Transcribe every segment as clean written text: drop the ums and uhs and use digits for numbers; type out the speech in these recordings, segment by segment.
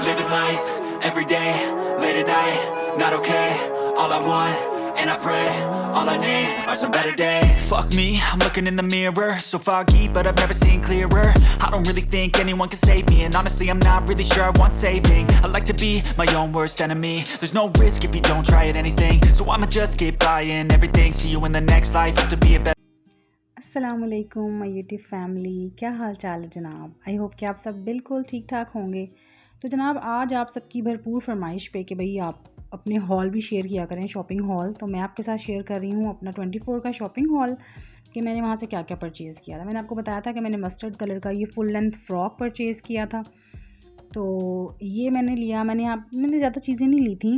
Living life, every day, late at night, not okay. All I want, and I pray, all I need are some better days. Fuck me, I'm looking in the mirror, so foggy, but I've never seen clearer. I don't really think anyone can save me, and honestly I'm not really sure I want saving. I like to be my own worst enemy. There's no risk if you don't try at anything, so I'ma just keep buying everything. See you in the next life, have to be a better. अस्सलामुअलैकुम my YouTube family, क्या हाल चाल है जनाब। I hope कि आप सब बिल्कुल ठीक ठाक होंगे। तो जनाब आज आप सबकी भरपूर फरमाइश पे कि भाई आप अपने हॉल भी शेयर किया करें, शॉपिंग हॉल। तो मैं आपके साथ शेयर कर रही हूँ अपना 24 का शॉपिंग हॉल कि मैंने वहाँ से क्या क्या परचेज़ किया था। मैंने आपको बताया था कि मैंने मस्टर्ड कलर का ये फुल लेंथ फ़्रॉक परचेज़ किया था। तो ये मैंने लिया, मैंने ज़्यादा चीज़ें नहीं ली थी,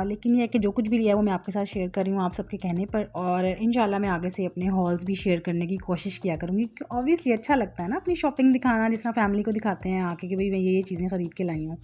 लेकिन ये है कि जो कुछ भी लिया वो मैं आपके साथ शेयर कर रही हूँ आप सबके कहने पर। और इंशाल्लाह मैं आगे से अपने हॉल्स भी शेयर करने की कोशिश किया करूँगी, क्योंकि ऑब्वियसली अच्छा लगता है ना अपनी शॉपिंग दिखाना, जिस तरह फैमिली को दिखाते हैं आके कि भाई मैं ये चीज़ें ख़रीद के लाई हूँ।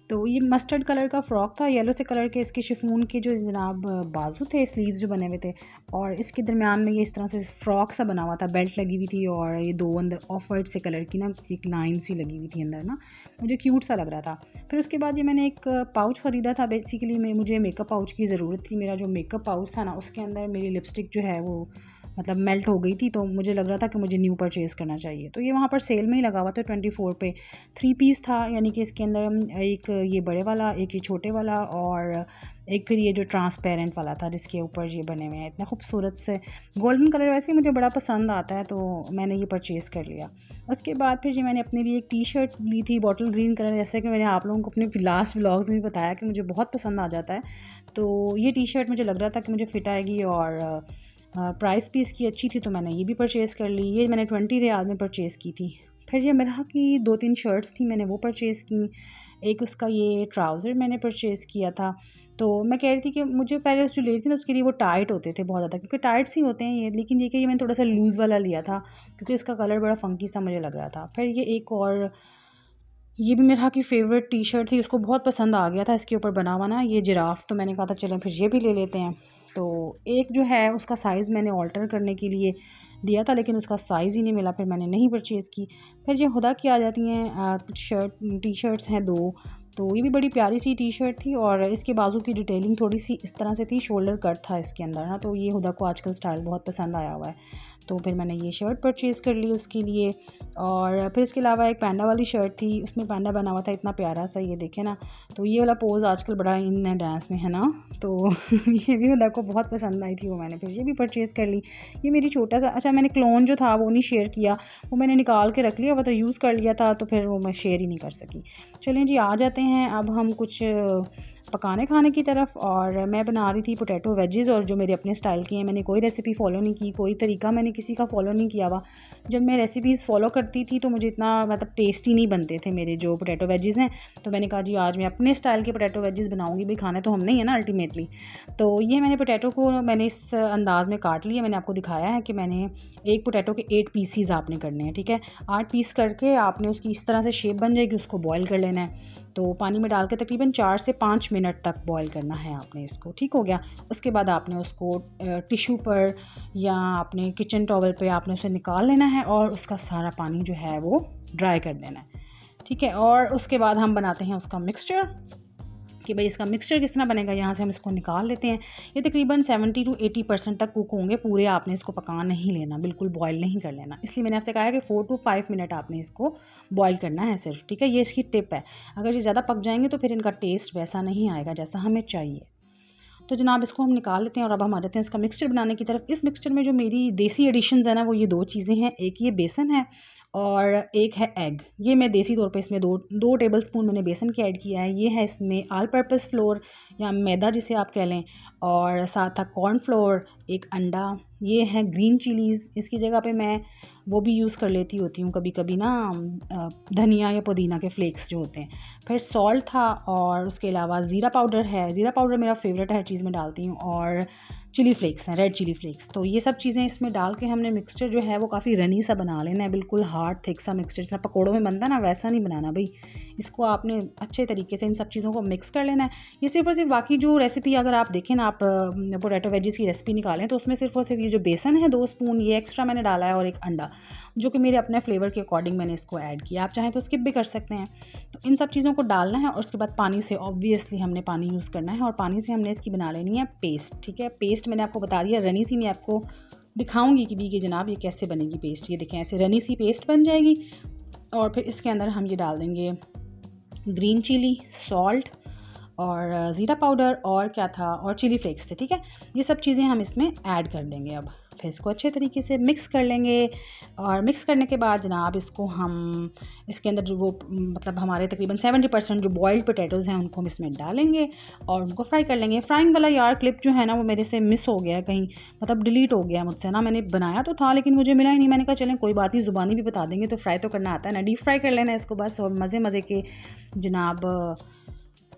तो ये मस्टर्ड कलर का फ़्रॉक था, येलो से कलर के इसके शिफॉन के जो जनाब बाजू थे, स्लीव्स जो बने हुए थे, और इसके दरमियान में ये इस तरह से फ़्रॉक सा बना हुआ था, बेल्ट लगी हुई थी, और ये दो अंदर ऑफ वाइट से कलर की ना एक लाइन सी लगी हुई थी अंदर ना, मुझे क्यूट सा लग रहा था। फिर उसके बाद ये मैंने एक पाउच ख़रीदा था। बेसिकली मुझे मेकअप पाउच की ज़रूरत थी। मेरा जो मेकअप पाउच था ना उसके अंदर मेरी लिपस्टिक जो है वो मतलब मेल्ट हो गई थी, तो मुझे लग रहा था कि मुझे न्यू परचेज़ करना चाहिए। तो ये वहाँ पर सेल में ही लगा हुआ था 24 पे। 3 पीस था, यानी कि इसके अंदर एक ये बड़े वाला, एक ये छोटे वाला, और एक फिर ये जो ट्रांसपेरेंट वाला था जिसके ऊपर ये बने हुए हैं इतना खूबसूरत से गोल्डन कलर। वैसे ही मुझे बड़ा पसंद आता है, तो मैंने ये परचेज़ कर लिया। उसके बाद फिर ये मैंने अपने लिए एक टी शर्ट ली थी बॉटल ग्रीन कलर, जैसे कि मैंने आप लोगों को अपने लास्ट व्लॉग्स में भी बताया कि मुझे बहुत पसंद आ जाता है। तो ये टी शर्ट मुझे लग रहा था कि मुझे फ़िट आएगी, और प्राइस भी इसकी अच्छी थी, तो मैंने ये भी परचेज़ कर ली। ये मैंने 20 रियाल में परचेज़ की थी। फिर ये मेरा की 2-3 शर्ट्स थी, मैंने वो परचेज़ की। एक उसका ये ट्राउज़र मैंने परचेज़ किया था। तो मैं कह रही थी कि मुझे पहले जो ले थी ना उसके लिए वो टाइट होते थे बहुत ज़्यादा, क्योंकि टाइट सी होते हैं ये, लेकिन ये कि ये मैंने थोड़ा सा लूज़ वाला लिया था क्योंकि इसका कलर बड़ा फ़ंकी सा मुझे लग रहा था। फिर ये एक और ये भी मेरा की फ़ेवरेट टी शर्ट थी, उसको बहुत पसंद आ गया था इसके ऊपर बना हुआ ना ये जिराफ, तो मैंने कहा था चलें फिर ये भी ले लेते हैं। तो एक जो है उसका साइज़ मैंने ऑल्टर करने के लिए दिया था, लेकिन उसका साइज़ ही नहीं मिला, फिर मैंने नहीं परचेज़ की। फिर ये हुदा की आ जाती हैं कुछ टी शर्ट्स हैं 2। तो ये भी बड़ी प्यारी सी टी शर्ट थी, और इसके बाजू की डिटेलिंग थोड़ी सी इस तरह से थी, शोल्डर कट था इसके अंदर ना, तो ये हुदा को आजकल स्टाइल बहुत पसंद आया हुआ है। तो फिर मैंने ये शर्ट परचेज़ कर ली उसके लिए। और फिर इसके अलावा एक पैंडा वाली शर्ट थी, उसमें पैंडा बना हुआ था इतना प्यारा सा, ये देखे ना। तो ये वाला पोज़ आजकल बड़ा इन है डांस में, है ना। तो ये भी हुदा को बहुत पसंद आई थी, वो मैंने फिर ये भी परचेज़ कर ली। ये मेरी छोटा सा, अच्छा मैंने क्लोन जो था वो नहीं शेयर किया, वो मैंने निकाल के रख लिया, वो तो यूज़ कर लिया था, तो फिर वो मैं शेयर ही नहीं कर सकी। चलें जी, आ जाते हैं अब हम कुछ पकाने खाने की तरफ। और मैं बना रही थी पोटैटो वेजेस, और जो मेरे अपने स्टाइल की हैं, मैंने कोई रेसिपी फ़ॉलो नहीं की, कोई तरीका मैंने किसी का फ़ॉलो नहीं किया हुआ। जब मैं रेसिपीज़ फ़ॉलो करती थी तो मुझे इतना मतलब टेस्टी नहीं बनते थे मेरे जो पोटैटो वेजेस हैं। तो मैंने कहा जी आज मैं अपने स्टाइल के पोटैटो वेजेस बनाऊंगी, भाई खाने तो हम नहीं है ना अल्टीमेटली। तो ये मैंने पोटैटो को मैंने इस अंदाज़ में काट लिया। मैंने आपको दिखाया है कि मैंने एक पोटैटो के 8 पीसीज आपने करने हैं, ठीक है। 8 पीस करके आपने उसकी इस तरह से शेप बन जाएगी, उसको बॉयल कर लेना है। तो पानी में डाल के तकरीबन 4 से 5 मिनट तक बॉयल करना है आपने इसको, ठीक हो गया। उसके बाद आपने उसको टिश्यू पर या अपने किचन टॉवल पे आपने उसे निकाल लेना है, और उसका सारा पानी जो है वो ड्राई कर देना है, ठीक है। और उसके बाद हम बनाते हैं उसका मिक्सचर कि भाई इसका मिक्सचर किस तरह बनेगा। यहाँ से हम इसको निकाल लेते हैं। ये तकरीबन 70 to 80% तक कुक होंगे पूरे, आपने इसको पका नहीं लेना, बिल्कुल बॉयल नहीं कर लेना। इसलिए मैंने आपसे कहा है कि 4 to 5 मिनट आपने इसको बॉयल करना है सिर्फ, ठीक है। ये इसकी टिप है, अगर ये ज़्यादा पक जाएंगे तो फिर इनका टेस्ट वैसा नहीं आएगा जैसा हमें चाहिए। तो जनाब इसको हम निकाल लेते हैं, और अब हम आ जाते हैं इसका मिक्सचर बनाने की तरफ। इस मिक्सचर में जो मेरी देसी एडिशंस है ना, वो ये 2 चीज़ें हैं। एक ये बेसन है और एक है एग। ये मैं देसी तौर पे इसमें दो टेबल स्पून मैंने बेसन के ऐड किया है। ये है इसमें ऑल पर्पस फ्लोर या मैदा जिसे आप कह लें, और साथ था कॉर्न फ्लोर, एक अंडा, ये है ग्रीन चिलीज़। इसकी जगह पे मैं वो भी यूज़ कर लेती होती हूँ कभी कभी ना, धनिया या पुदीना के फ्लेक्स जो होते हैं। फिर सॉल्ट था, और उसके अलावा ज़ीरा पाउडर है। ज़ीरा पाउडर मेरा फेवरेट है, हर चीज़ में डालती हूँ। और चिली फ्लेक्स हैं, रेड चिली फ्लेक्स। तो ये सब चीज़ें इसमें डाल के हमने मिक्सचर जो है वो काफ़ी रनी सा बना लेना है, बिल्कुल हार्ड थिक सा मिक्सचर, जैसा पकौड़ों में बनता है ना वैसा नहीं बनाना भाई, इसको आपने अच्छे तरीके से इन सब चीज़ों को मिक्स कर लेना है। ये सिर्फ और सिर्फ बाकी जो रेसिपी अगर आप देखें ना, आप पोटैटो वेजिस की रेसिपी निकालें तो उसमें सिर्फ और सिर्फ ये जो बेसन है 2 स्पून ये एक्स्ट्रा मैंने डाला है, और एक अंडा जो कि मेरे अपने फ्लेवर के अकॉर्डिंग मैंने इसको ऐड किया। आप चाहें तो स्किप भी कर सकते हैं। तो इन सब चीज़ों को डालना है और उसके बाद पानी से, ऑब्वियसली हमने पानी यूज़ करना है, और पानी से हमने इसकी बना लेनी है पेस्ट। ठीक है, पेस्ट मैंने आपको बता दिया, रनी सी मैं आपको दिखाऊंगी कि जनाब ये कैसे बनेगी पेस्ट। ये देखें, ऐसे रनी सी पेस्ट बन जाएगी। और फिर इसके अंदर हम ये डाल देंगे ग्रीन चिली, सॉल्ट और ज़ीरा पाउडर, और क्या था, और चिली फ्लेक्स थे। ठीक है, ये सब चीज़ें हम इसमें ऐड कर देंगे। अब फिर इसको अच्छे तरीके से मिक्स कर लेंगे, और मिक्स करने के बाद जनाब इसको हम इसके अंदर जो वो मतलब हमारे तकरीबन 70% जो बॉइल्ड पोटैटोज़ हैं उनको हम इसमें डालेंगे और उनको फ्राई कर लेंगे। फ्राइंग वाला यार क्लिप जो है ना वो मेरे से मिस हो गया, कहीं मतलब डिलीट हो गया मुझसे ना। मैंने बनाया तो था लेकिन मुझे मिला ही नहीं। मैंने कहा चलें कोई बात नहीं, ज़ुबानी भी बता देंगे, तो फ्राई तो करना आता है ना, डीप फ्राई कर लेना है इसको बस। और मज़े के जनाब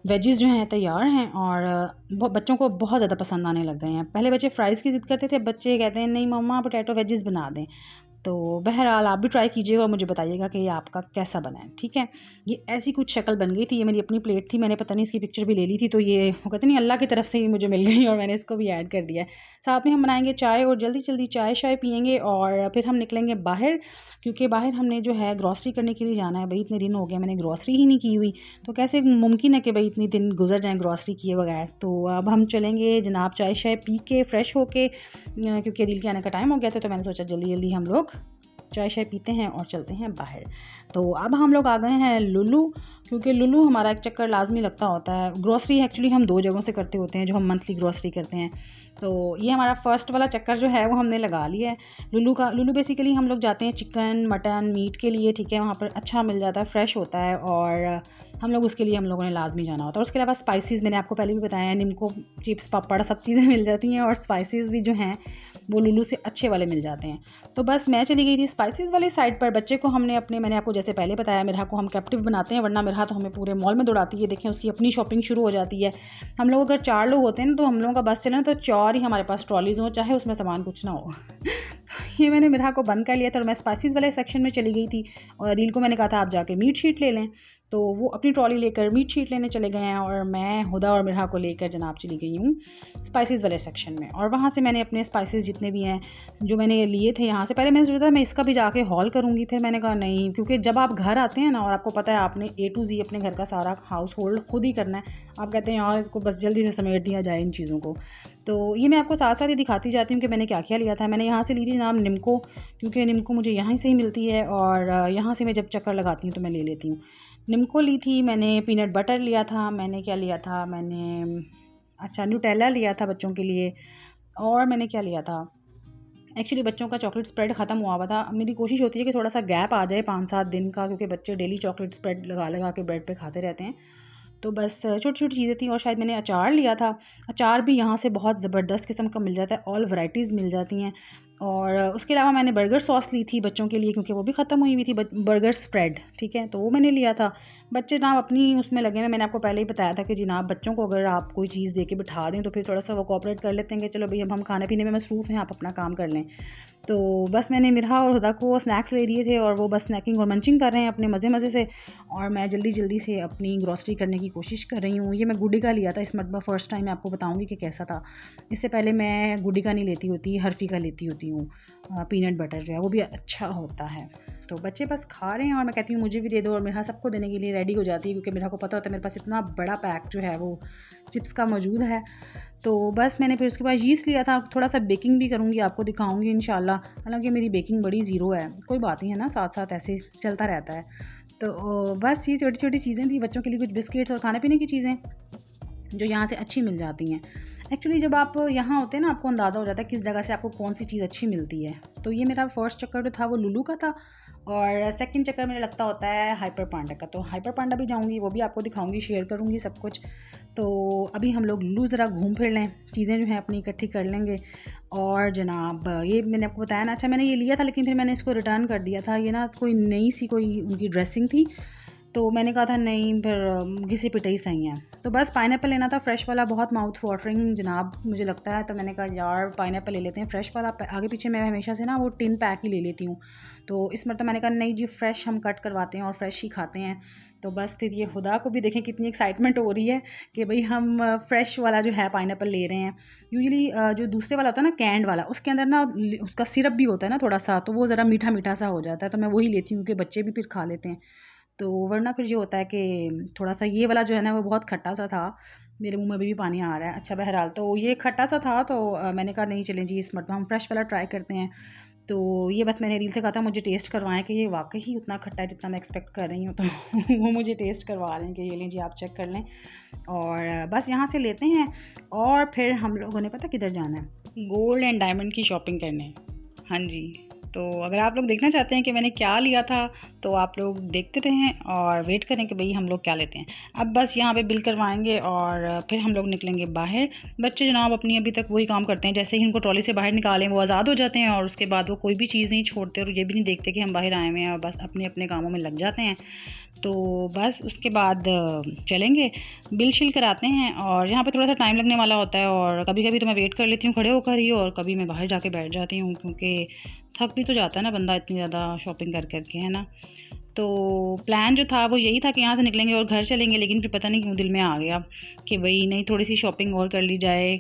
वेजिज़ जो हैं तैयार हैं, और बच्चों को बहुत ज़्यादा पसंद आने लग गए हैं। पहले बच्चे फ्राइज़ की ज़िद करते थे, बच्चे कहते हैं नहीं मम्मा पोटैटो वेजिज़ बना दें। तो बहरहाल आप भी ट्राई कीजिएगा और मुझे बताइएगा कि ये आपका कैसा बना है। ठीक है, ये ऐसी कुछ शक्ल बन गई थी। ये मेरी अपनी प्लेट थी, मैंने पता नहीं इसकी पिक्चर भी ले ली थी, तो ये वो कहते नहीं अल्लाह की तरफ से ही मुझे मिल गई और मैंने इसको भी ऐड कर दिया। साथ में हम बनाएंगे चाय, और जल्दी जल्दी चाय शाय पियेंगे, और फिर हम निकलेंगे बाहर, क्योंकि बाहर हमने जो है ग्रॉसरी करने के लिए जाना है। भाई इतने दिन हो गए मैंने ग्रॉसरी ही नहीं की हुई, तो कैसे मुमकिन है कि भाई इतनी दिन गुजर जाएँ ग्रॉसरी किए बगैर। तो अब हम चलेंगे जनाब चाय शाय पी के फ्रेश होके, क्योंकि दिल के आने का टाइम हो गया था, तो मैंने सोचा जल्दी जल्दी हम लोग चाय शाय पीते हैं और चलते हैं बाहर। तो अब हम लोग आ गए हैं लुलू, क्योंकि लुलू हमारा एक चक्कर लाजमी लगता होता है। ग्रॉसरी एक्चुअली हम 2 जगहों से करते होते हैं जो हम मंथली ग्रॉसरी करते हैं, तो ये हमारा फर्स्ट वाला चक्कर जो है वो हमने लगा लिया है लुलू का। लुलू बेसिकली हम लोग जाते हैं चिकन मटन मीट के लिए। ठीक है, वहाँ पर अच्छा मिल जाता है, फ्रेश होता है, और हम लोगों ने लाजमी जाना होता है। और उसके अलावा स्पाइसेस मैंने आपको पहले भी बताया है, निम्को चिप्स पापड़ सब चीज़ें मिल जाती हैं, और स्पाइसेस भी जो हैं वो लुलू से अच्छे वाले मिल जाते हैं। तो बस मैं चली गई थी स्पाइसेस वाली साइड पर। बच्चे को हमने मैंने आपको जैसे पहले बताया, मिरहा को हम कैप्टिव बनाते हैं, वरना मिरहा तो हमें पूरे मॉल में दौड़ाती है। देखें उसकी अपनी शॉपिंग शुरू हो जाती है। हम लोग अगर 4 लोग होते हैं ना, तो हम लोगों का बस चले ना तो 4 ही हमारे पास ट्रॉलीज हो, चाहे उसमें सामान कुछ ना हो। ये मैंने मिरहा को बंद कर लिया था और मैं स्पाइसेस वाले सेक्शन में चली गई थी, और अदील को मैंने कहा था आप जाके मीट शीट ले लें, तो वो अपनी ट्रॉली लेकर मीट शीट लेने चले गए हैं, और मैं हुदा और मिरहा को लेकर जनाब चली गई हूँ स्पाइसेस वाले सेक्शन में। और वहाँ से मैंने अपने स्पाइसेस जितने भी हैं जो मैंने लिए थे यहाँ से, पहले मैंने सोचा था मैं इसका भी जाके हॉल करूँगी, फिर मैंने कहा नहीं, क्योंकि जब आप घर आते हैं ना और आपको पता है आपने A to Z अपने घर का सारा हाउस होल्ड खुद ही करना है, आप कहते हैं यार इसको बस जल्दी से समेट दिया जाए इन चीज़ों को। तो ये मैं आपको साथ साथ ही दिखाती जाती हूँ कि मैंने क्या क्या लिया था। मैंने यहाँ से ली थी जनाब निम्को, क्योंकि निम्को मुझे यहाँ से ही मिलती है, और यहाँ से मैं जब चक्कर लगाती हूँ तो मैं ले लेती हूँ। निम्को ली थी मैंने, पीनट बटर लिया था मैंने, क्या लिया था मैंने, अच्छा न्यूटेला लिया था बच्चों के लिए, और मैंने क्या लिया था, एक्चुअली बच्चों का चॉकलेट स्प्रेड ख़त्म हुआ था। मेरी कोशिश होती है कि थोड़ा सा गैप आ जाए 5-7 दिन का, क्योंकि बच्चे डेली चॉकलेट स्प्रेड लगा के ब्रेड पे खाते रहते हैं। तो बस छोटी छोटी चीज़ें थी। और शायद मैंने अचार लिया था। अचार भी यहाँ से बहुत ज़बरदस्त किस्म का मिल जाता है, ऑल वैरायटीज़ मिल जाती हैं। और उसके अलावा मैंने बर्गर सॉस ली थी बच्चों के लिए, क्योंकि वो भी ख़त्म हुई हुई थी, बर्गर स्प्रेड। ठीक है, तो वो मैंने लिया था। बच्चे जनाब अपनी उसमें लगे हैं। मैंने आपको पहले ही बताया था कि जनाब बच्चों को अगर आप कोई चीज़ दे के बिठा दें तो फिर थोड़ा सा वो कोऑपरेट कर लेते हैं कि चलो भाई अब हम खाने पीने में मसरूफ़ हैं, आप अपना काम कर लें। तो बस मैंने मिरहा और हुदा को स्नैक्स ले दिए थे, और वो बस स्नैकिंग और मंचिंग कर रहे हैं अपने मज़े से, और मैं जल्दी जल्दी से अपनी ग्रॉसरी करने की कोशिश कर रही हूँ। ये मैं गुडी का लिया था इस मरतबा, फ़र्स्ट टाइम मैं आपको बताऊँगी कि कैसा था। इससे पहले मैं गुडी का नहीं लेती होती, हर्फी का लेती होती हूँ। पीनट बटर जो है वो भी अच्छा होता है। तो बच्चे बस खा रहे हैं और मैं कहती हूँ मुझे भी दे दो, और मेरा सबको देने के लिए रेडी हो जाती है, क्योंकि मेरा को पता होता है मेरे पास इतना बड़ा पैक जो है वो चिप्स का मौजूद है। तो बस मैंने फिर उसके बाद यीस्ट लिया था, थोड़ा सा बेकिंग भी करूँगी, आपको दिखाऊंगी इंशाल्लाह। हालांकि मेरी बेकिंग बड़ी ज़ीरो है, कोई बात नहीं है ना, साथ साथ ऐसे चलता रहता है। तो बस ये छोटी छोटी चीज़ें थी बच्चों के लिए, कुछ बिस्किट्स और खाने पीने की चीज़ें जो यहाँ से अच्छी मिल जाती हैं। एक्चुअली जब आप यहाँ होते हैं ना, आपको अंदाज़ा हो जाता है किस जगह से आपको कौन सी चीज़ अच्छी मिलती है। तो ये मेरा फर्स्ट चक्कर जो था वो लुलू का था, और सेकंड चक्कर मेरा लगता होता है हाइपर पांडा का। तो हाइपर पांडा भी जाऊँगी, वो भी आपको दिखाऊंगी, शेयर करूँगी सब कुछ। तो अभी हम लोग लुलू ज़रा घूम फिर लें, चीज़ें जो हैं अपनी इकट्ठी कर लेंगे। और जनाब ये मैंने आपको बताया ना, अच्छा मैंने ये लिया था लेकिन फिर मैंने इसको रिटर्न कर दिया था। ये ना कोई नई सी कोई उनकी ड्रेसिंग थी, तो मैंने कहा था नहीं, फिर घिसे पिटे ही सही हैं। तो बस पाइनएप्पल लेना था फ्रेश वाला, बहुत माउथ वाटरिंग जनाब मुझे लगता है। तो मैंने कहा यार पाइनएप्पल ले लेते हैं फ्रेश वाला। आगे पीछे मैं हमेशा से ना वो टिन पैक ही ले लेती हूँ, तो इस मरतबा मैंने कहा नहीं जी, फ्रेश हम कट करवाते हैं और फ्रेश ही खाते हैं। तो बस फिर ये खुदा को भी देखें कितनी एक्साइटमेंट हो रही है कि भाई हम फ्रेश वाला जो है पाइनएप्पल ले रहे हैं। यूजुअली जो दूसरे वाला होता है ना, कैंड वाला, उसके अंदर ना उसका सिरप भी होता है ना थोड़ा सा, तो वो ज़रा मीठा मीठा सा हो जाता है। तो मैं वही लेती हूँ कि बच्चे भी फिर खा लेते हैं। तो वरना फिर ये होता है कि थोड़ा सा ये वाला जो है ना वो बहुत खट्टा सा था, मेरे मुंह में भी पानी आ रहा है। अच्छा बहरहाल तो ये खट्टा सा था, तो मैंने कहा नहीं चलें जी, इस मरतबा हम फ्रेश वाला ट्राई करते हैं। तो ये बस मैंने रील से कहा था मुझे टेस्ट करवाएं कि ये वाकई ही उतना खट्टा है जितना मैं एक्सपेक्ट कर रही हूँ। तो वो मुझे टेस्ट करवा रहे हैं कि ये लें जी आप चेक कर लें। और बस यहाँ से लेते हैं और फिर हम लोगों ने पता किधर जाना है, गोल्ड एंड डायमंड की शॉपिंग करने। हाँ जी, तो अगर आप लोग देखना चाहते हैं कि मैंने क्या लिया था तो आप लोग देखते रहें और वेट करें कि भाई हम लोग क्या लेते हैं। अब बस यहाँ पे बिल करवाएंगे और फिर हम लोग निकलेंगे बाहर। बच्चे जनाब अपनी अभी तक वही काम करते हैं, जैसे ही उनको ट्रॉली से बाहर निकालें वो आज़ाद हो जाते हैं और उसके बाद वो कोई भी चीज़ नहीं छोड़ते और ये भी नहीं देखते कि हम बाहर आए हुए हैं, और बस अपने अपने कामों में लग जाते हैं। तो बस उसके बाद चलेंगे, बिल शिल कराते हैं। और यहाँ पे थोड़ा सा टाइम लगने वाला होता है और कभी कभी तो मैं वेट कर लेती हूँ खड़े होकर ही, और कभी मैं बाहर जाके बैठ जाती हूँ क्योंकि थक भी तो जाता है ना बंदा इतनी ज़्यादा शॉपिंग कर करके, है ना। तो प्लान जो था वो यही था कि यहाँ से निकलेंगे और घर चलेंगे, लेकिन फिर पता नहीं क्यों दिल में आ गया कि भाई नहीं, थोड़ी सी शॉपिंग और कर ली जाए,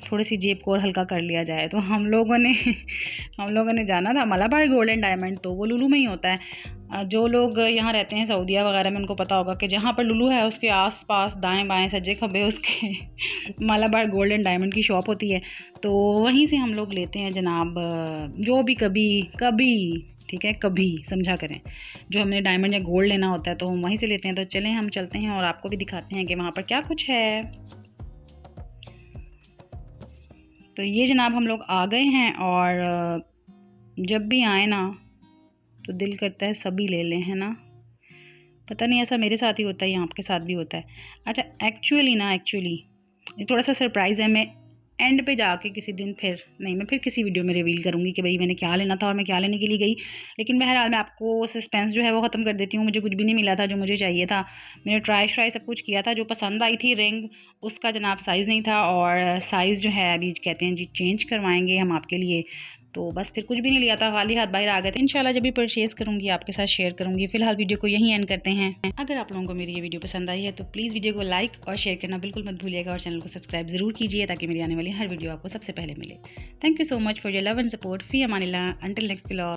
थोड़ी सी जेब को और हल्का कर लिया जाए। तो हम लोगों ने जाना था मलाबार गोल्ड एंड डायमंड, तो वो लुलू में ही होता है। जो लोग यहाँ रहते हैं सऊदीया वगैरह में उनको पता होगा कि जहाँ पर लुलू है उसके आसपास दाएं बाएं सज्जे खब्बे उसके मलाबार गोल्ड एंड डायमंड की शॉप होती है। तो वहीं से हम लोग लेते हैं जनाब, जो भी कभी ठीक है, कभी समझा करें, जो हमने डायमंड या गोल्ड लेना होता है तो हम वहीं से लेते हैं। तो चलें हम चलते हैं और आपको भी दिखाते हैं कि वहाँ पर क्या कुछ है। तो ये जनाब हम लोग आ गए हैं और जब भी आए ना तो दिल करता है सभी ले लें, है ना। पता नहीं ऐसा मेरे साथ ही होता है या आपके साथ भी होता है। अच्छा एक्चुअली ये थोड़ा सा सरप्राइज़ है, मैं एंड पे जाके किसी दिन मैं फिर किसी वीडियो में रिवील करूँगी कि भाई मैंने क्या लेना था और मैं क्या लेने के लिए गई। लेकिन बहरहाल मैं आपको सस्पेंस जो है वो ख़त्म कर देती हूँ। मुझे कुछ भी नहीं मिला था जो मुझे चाहिए था। मैंने ट्राई सब कुछ किया था, जो पसंद आई थी रिंग उसका जनाब साइज़ नहीं था, और साइज़ जो है अभी कहते हैं जी चेंज करवाएंगे हम आपके लिए। तो बस फिर कुछ भी नहीं लिया था, खाली हाथ बाहर आ गए थे। इंशाल्लाह जब भी परचेज़ करूँगी आपके साथ शेयर करूँगी। फिलहाल वीडियो को यहीं एंड करते हैं। अगर आप लोगों को मेरी ये वीडियो पसंद आई है तो प्लीज़ वीडियो को लाइक और शेयर करना बिल्कुल मत भूलिएगा, और चैनल को सब्सक्राइब ज़रूर कीजिए ताकि मेरी आने वाली हर वीडियो आपको सबसे पहले मिले। Thank you so much for your love and support. फ़ी अमानिल्लाह, अंटिल नेक्स्ट व्लॉग।